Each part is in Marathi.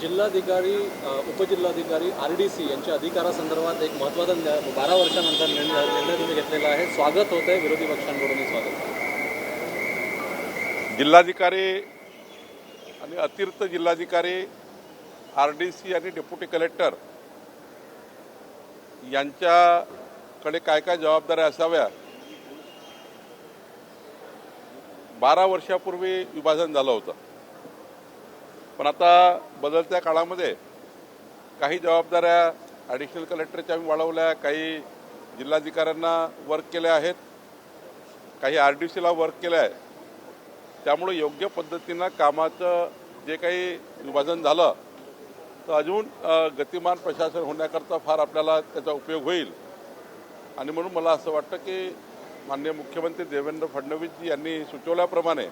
जिल्हाधिकारी उपजिल्हाधिकारी RDC यांच्या अधिकारासंदर्भात एक महत्त्वाचा 12 वर्षानंतर निर्णय तुम्ही घेतलेला आहे. स्वागत होत आहे, विरोधी पक्षांकडूनही स्वागत. जिल्हाधिकारी आणि अतिरिक्त जिल्हाधिकारी RDC आणि डेप्युटी कलेक्टर यांच्याकडे काय काय जबाबदाऱ्या असाव्या. 12 वर्षापूर्वी विभाजन झालं होतं, पण आता बदलत्या काळामध्ये काही जबाबदाऱ्या ॲडिशनल कलेक्टरच्या आम्ही वाढवल्या, काही जिल्हाधिकाऱ्यांना वर्क केल्या आहेत, काही RDCला वर्क केलं आहे. त्यामुळे योग्य पद्धतीनं कामाचं जे काही विभाजन झालं तर अजून गतिमान प्रशासन होण्याकरता फार आपल्याला त्याचा उपयोग होईल. आणि म्हणून मला असं वाटतं की माननीय मुख्यमंत्री देवेंद्र फडणवीसजी यांनी सुचवल्याप्रमाणे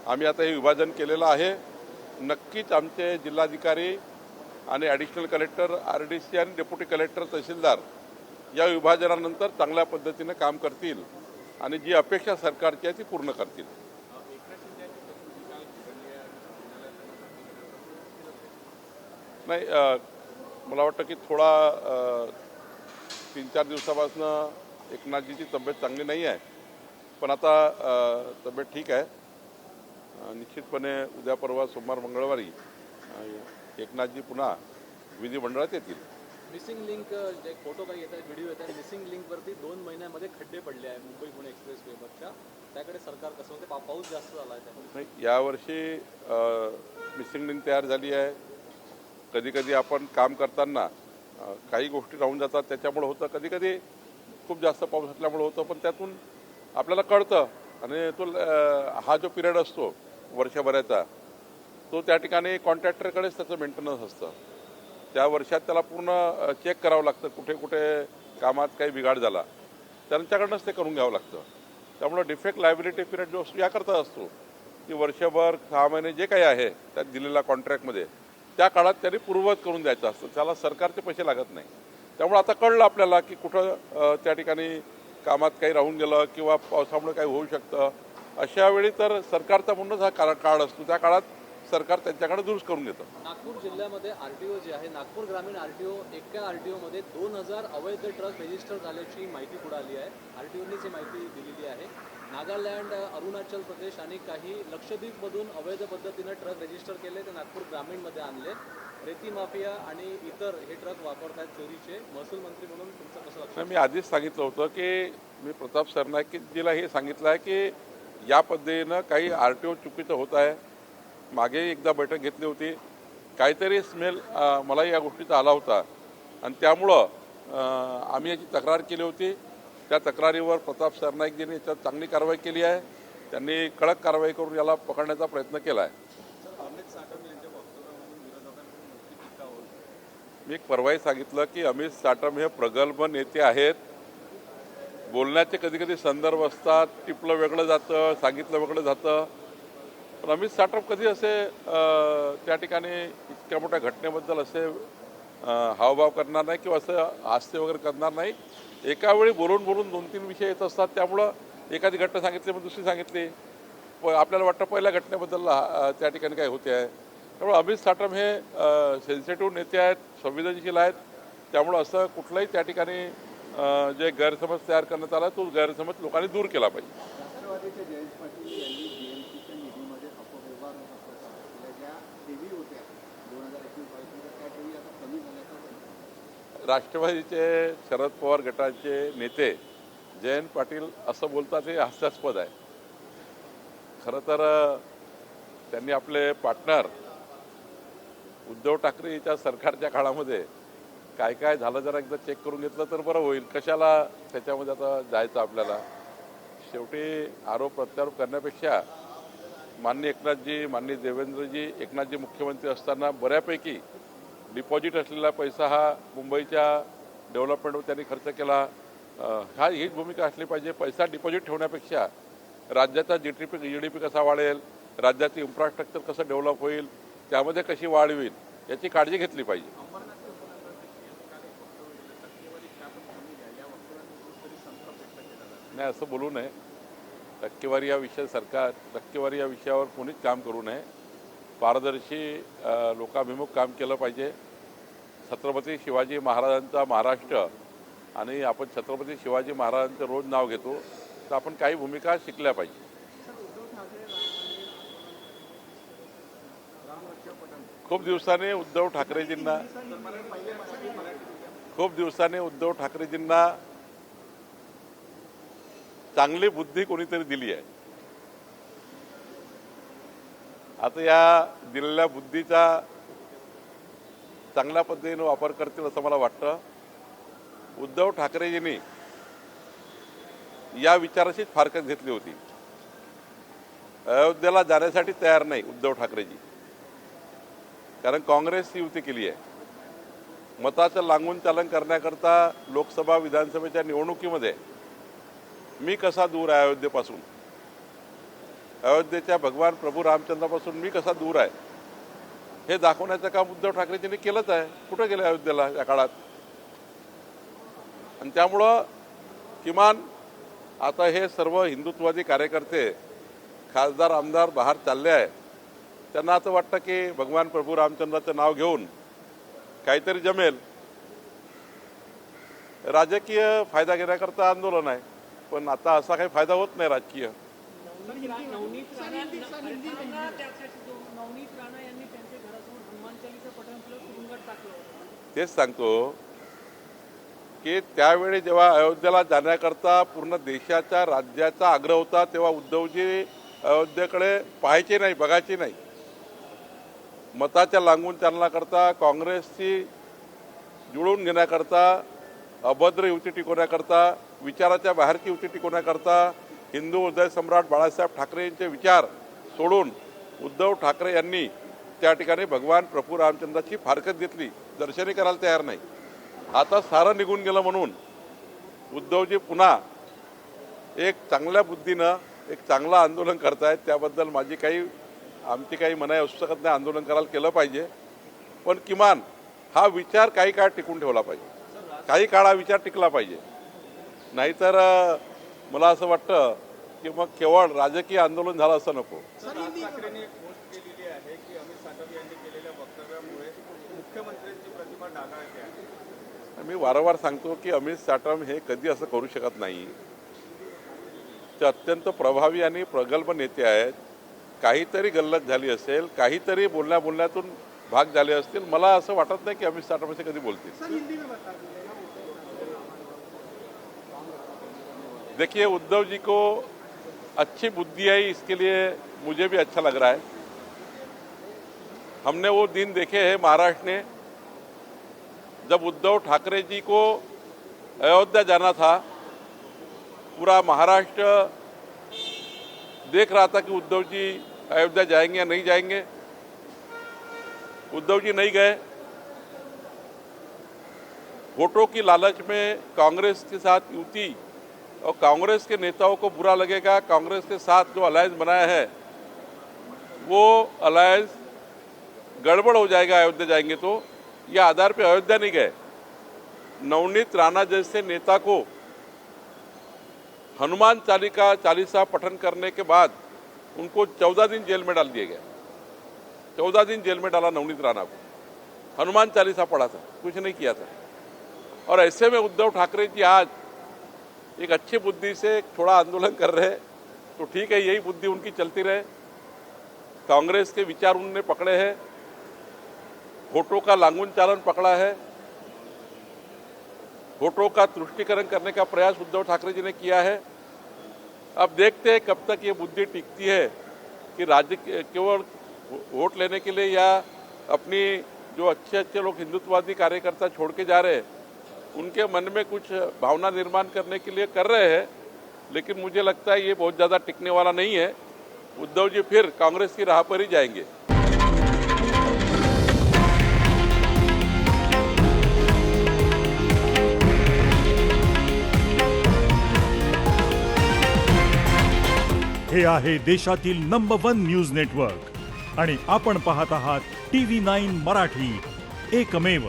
आम्ही आता हे विभाजन केलेलं आहे. नक्कीच आमचे जिल्हाधिकारी आणि ॲडिशनल कलेक्टर RDC आणि डेप्युटी कलेक्टर तहसीलदार या विभाजनानंतर चांगल्या पद्धतीनं काम करतील आणि जी अपेक्षा सरकारची आहे ती पूर्ण करतील. नाही, मला वाटतं की थोडा 3-4 दिवसापासून एकनाथजीची तब्येत चांगली नाही आहे, पण आता तब्येत ठीक आहे. निश्चितपणे उद्या परवा सोमवार मंगळवारी एकनाथजी पुन्हा विधिमंडळात येतील. मिसिंग लिंक जे फोटो काही येतात, व्हिडिओ येतात, मिसिंग लिंकवरती 2 महिन्यामध्ये खड्डे पडले आहे मुंबई पुणे एक्सप्रेसवेवरच्या. त्याकडे सरकार कसं होते, पाऊस जास्त झाला आहे त्यामुळे. नाही, यावर्षी मिसिंग लिंक तयार झाली आहे. कधी कधी आपण काम करताना काही गोष्टी राहून जातात, त्याच्यामुळे होतं. कधी कधी खूप जास्त पाऊस असल्यामुळे होतं, पण त्यातून आपल्याला कळतं. आणि तो हा जो पिरियड असतो वर्षभराचा, तो त्या ठिकाणी कॉन्ट्रॅक्टरकडेच त्याचं मेंटेनन्स असतं. त्या वर्षात त्याला पूर्ण चेक करावं लागतं, कुठे कुठे कामात काही बिघाड झाला त्यांच्याकडनंच ते करून घ्यावं लागतं. त्यामुळं डिफेक्ट लायबिलिटी पिरियड जो असतो याकरता असतो की वर्षभर 6 महिने जे काही आहे त्यात दिलेल्या कॉन्ट्रॅक्टमध्ये त्या काळात त्यांनी पूर्ववत करून द्यायचं असतं. त्याला सरकारचे पैसे लागत नाही. त्यामुळे आता कळलं आपल्याला की कुठं त्या ठिकाणी कामात काही राहून गेलं किंवा पावसामुळे काही होऊ शकतं. अशा वेळी तर सरकारचा म्हणूनच हा काळ असतो, त्या काळात सरकार त्यांच्याकडे दुरुस्त करून देतं. नागपूर जिल्ह्यामध्ये RTO जे आहे, नागपूर ग्रामीण RTO, एका RTOमध्ये 2000 अवैध ट्रक रजिस्टर झाल्याची माहिती पुढे आली आहे. RTOनीच ही माहिती दिलेली आहे. नागालँड, अरुणाचल प्रदेश आणि काही लक्षद्वीपमधून अवैध पद्धतीनं ट्रक रजिस्टर केले, ते नागपूर ग्रामीणमध्ये आणले. रेती माफिया आणि इतर हे ट्रक वापरत आहेत चोरीचे. महसूल मंत्री म्हणून तुमचं कसं लक्ष? मी आधीच सांगितलं होतं की मी प्रताप सरनाईकजीला हे सांगितलं आहे की या पद्धतीनं काही RTO चुकीचं होत आहे. मागे एकदा बैठक घेतली होती, काहीतरी स्मेल मलाही या गोष्टीचा आला होता आणि त्यामुळं आम्ही याची तक्रार केली होती. त्या तक्रारीवर प्रताप सरनाईकजींनी याच्यात चांगली कारवाई केली आहे. त्यांनी कडक कारवाई करून याला पकडण्याचा प्रयत्न केला आहे. मी परवाही सांगितलं की अमित साटम हे प्रगल्भ नेते आहेत. बोलण्याचे कधी कधी संदर्भ असतात, टिपलं वेगळं जातं, सांगितलं वेगळं जातं. पण अमित साटम कधी असे त्या ठिकाणी इतक्या मोठ्या घटनेबद्दल असे हावभाव करणार नाही किंवा असं हास्य वगैरे करणार नाही. एका वेळी बोलून 2-3 विषय येत असतात. त्यामुळं एखादी घटना सांगितली मग दुसरी सांगितली, आपल्याला वाटतं पहिल्या घटनेबद्दल त्या ठिकाणी काय होते आहे. त्यामुळे अमित साटम हे सेन्सिटिव्ह नेते आहेत, संवेदनशील आहेत. त्यामुळं असं कुठलंही त्या ठिकाणी जे गैरसमज तयार करण्यात आला तो गैरसमज लोकांनी दूर केला पाहिजे. राष्ट्रवादीचे जयंत पाटील यांनी BMCच्या निधीमध्ये अपव्यवहार असल्याच्या ज्या ठेवी होत्या 2021-22 त्या ठेवी आता कमी झाल्याचं. राष्ट्रवादीचे शरद पवार गटाचे नेते जयंत पाटील असं बोलतात हे हास्यास्पद आहे. खरं तर त्यांनी आपले पार्टनर उद्धव ठाकरेच्या सरकारच्या काळामध्ये काय काय झालं जरा एकदा चेक करून घेतलं तर बरं होईल. कशाला त्याच्यामध्ये आता जायचं आपल्याला. शेवटी आरोप प्रत्यारोप करण्यापेक्षा माननीय एकनाथजी, माननीय देवेंद्रजी, एकनाथजी मुख्यमंत्री असताना बऱ्यापैकी डिपॉझिट असलेला पैसा हा मुंबईच्या डेव्हलपमेंटवर त्यांनी खर्च केला. हीच भूमिका असली पाहिजे. पैसा डिपॉझिट ठेवण्यापेक्षा राज्याचा GDP कसा वाढेल, राज्याचं इन्फ्रास्ट्रक्चर कसं डेव्हलप होईल, त्यामध्ये कशी वाढ होईल याची काळजी घेतली पाहिजे. नाही, असं बोलू नये. टक्केवारी या विषयावर कोणीच काम करू नये. पारदर्शी लोकाभिमुख काम केलं पाहिजे. छत्रपती शिवाजी महाराजांचा महाराष्ट्र आणि आपण छत्रपती शिवाजी महाराजांचं रोज नाव घेतो, तर आपण काही भूमिका शिकल्या पाहिजे. खूप दिवसांनी उद्धव ठाकरेजींना चांगली बुद्धी कोणीतरी दिली आहे. आता या दिलेल्या बुद्धीचा चांगल्या पद्धतीने वापर करतील असं मला वाटतं. उद्धव ठाकरेजींनी या विचाराशीच फारकत घेतली होती. अयोध्येला जाण्यासाठी तयार नाही उद्धव ठाकरेजी, कारण काँग्रेसची युती केली आहे. मताचं लागून चालन करण्याकरता लोकसभा विधानसभेच्या निवडणुकीमध्ये मी कसा दूर आहे अयोध्येपासून, अयोध्येच्या भगवान प्रभू रामचंद्रापासून मी कसा दूर आहे, हे दाखवण्याचं काम उद्धव ठाकरेजींनी केलंच आहे. कुठं गेले अयोध्येला या काळात? आणि त्यामुळं किमान आता हे सर्व हिंदुत्ववादी कार्यकर्ते, खासदार आमदार बाहेर चालले आहे. त्यांना असं वाटतं की भगवान प्रभू रामचंद्राचं नाव घेऊन काहीतरी जमेल. राजकीय फायदा घेण्याकरता आंदोलन आहे, पण आता असा काही फायदा होत नाही राजकीय. नवनीत राणा यांनी त्यांच्या घरासमोर हनुमान चालीसा पठण केलं, तुरुंगात टाकलं. तेच सांगतो की त्यावेळी जेव्हा अयोध्येला जाण्याकरता पूर्ण देशाच्या राज्याचा आग्रह होता, तेव्हा उद्धवजी अयोध्येकडे पाहायचे नाही, बघायचे नाही. मताच्या लागून चालण्याकरता, काँग्रेसची जुळवून घेण्याकरता, अभद्र युती टिकवण्याकरता, विचाराच्या बाहेरची युती टिकवण्याकरता हिंदू हृदय सम्राट बाळासाहेब ठाकरे यांचे विचार सोडून उद्धव ठाकरे यांनी त्या ठिकाणी भगवान प्रभू रामचंद्राची फारकत घेतली. दर्शनी करायला तयार नाही. आता सारं निघून गेलं म्हणून उद्धवजी पुन्हा एक चांगल्या बुद्धीनं एक चांगलं आंदोलन करतायत. त्याबद्दल आमची काही मनाई असू शकत नाही. आंदोलन करायला केलं पाहिजे, पण किमान हा विचार काही काळ टिकून ठेवला पाहिजे. काही काळ हा विचार टिकला पाहिजे. नाहीतर मला असं वाटतं की मग केवळ राजकीय आंदोलन झालं असं नको. राज ठाकरेंनी एक पोस्ट केलेली आहे की अमित साटम यांनी केलेल्या वक्तव्यामुळे मुख्यमंत्र्यांची प्रतिमा डागाळते आहे. मी वारंवार सांगतो की अमित साटम हे कधी असं करू शकत नाही. ते अत्यंत प्रभावी आणि प्रगल्भ नेते आहेत. काहीतरी गल्लत झाली असेल, काहीतरी बोलण्यातून भाग झाले असतील. मला असं वाटत नाही की अमित साटम असे कधी बोलतील. देखिए, उद्धव जी को अच्छी बुद्धि है, इसके लिए मुझे भी अच्छा लग रहा है. हमने वो दिन देखे हैं महाराष्ट्र ने, जब उद्धव ठाकरे जी को अयोध्या जाना था. पूरा महाराष्ट्र देख रहा था कि उद्धव जी अयोध्या जाएंगे या नहीं जाएंगे. उद्धव जी नहीं गए. वोटों की लालच में कांग्रेस के साथ युति, और कांग्रेस के नेताओं को बुरा लगेगा. कांग्रेस के साथ जो अलायंस बनाया है वो अलायंस गड़बड़ हो जाएगा अयोध्या जाएंगे तो, यह आधार पे अयोध्या नहीं गए. नवनीत राणा जैसे नेता को हनुमान चालीसा पठन करने के बाद उनको 14 दिन जेल में डाल दिया गया. 14 दिन जेल में डाला नवनीत राणा को. हनुमान चालीसा पढ़ा था, कुछ नहीं किया था. और ऐसे में उद्धव ठाकरे जी आज एक अच्छी बुद्धि से थोड़ा आंदोलन कर रहे हैं, तो ठीक है, यही बुद्धि उनकी चलती रहे. कांग्रेस के विचार उन्होंने पकड़े हैं, वोटों का लांगून चालन पकड़ा है, वोटों का तुष्टीकरण करने का प्रयास उद्धव ठाकरे जी ने किया है. अब देखते हैं कब तक ये बुद्धि टिकती है कि राज्य केवल वोट लेने के लिए या अपनी जो अच्छे लोग हिंदुत्ववादी कार्यकर्ता छोड़ के जा रहे हैं उनके मन में कुछ भावना निर्माण करने के लिए कर रहे हैं. लेकिन मुझे लगता है ये बहुत ज़्यादा टिकने वाला नहीं है. उद्धव जी फिर कांग्रेस की राह पर ही जाएंगे. हे आहे देशातील नंबर 1 न्यूज नेटवर्क आणि आपण पाहत आहात TV9 मराठी, एकमेव.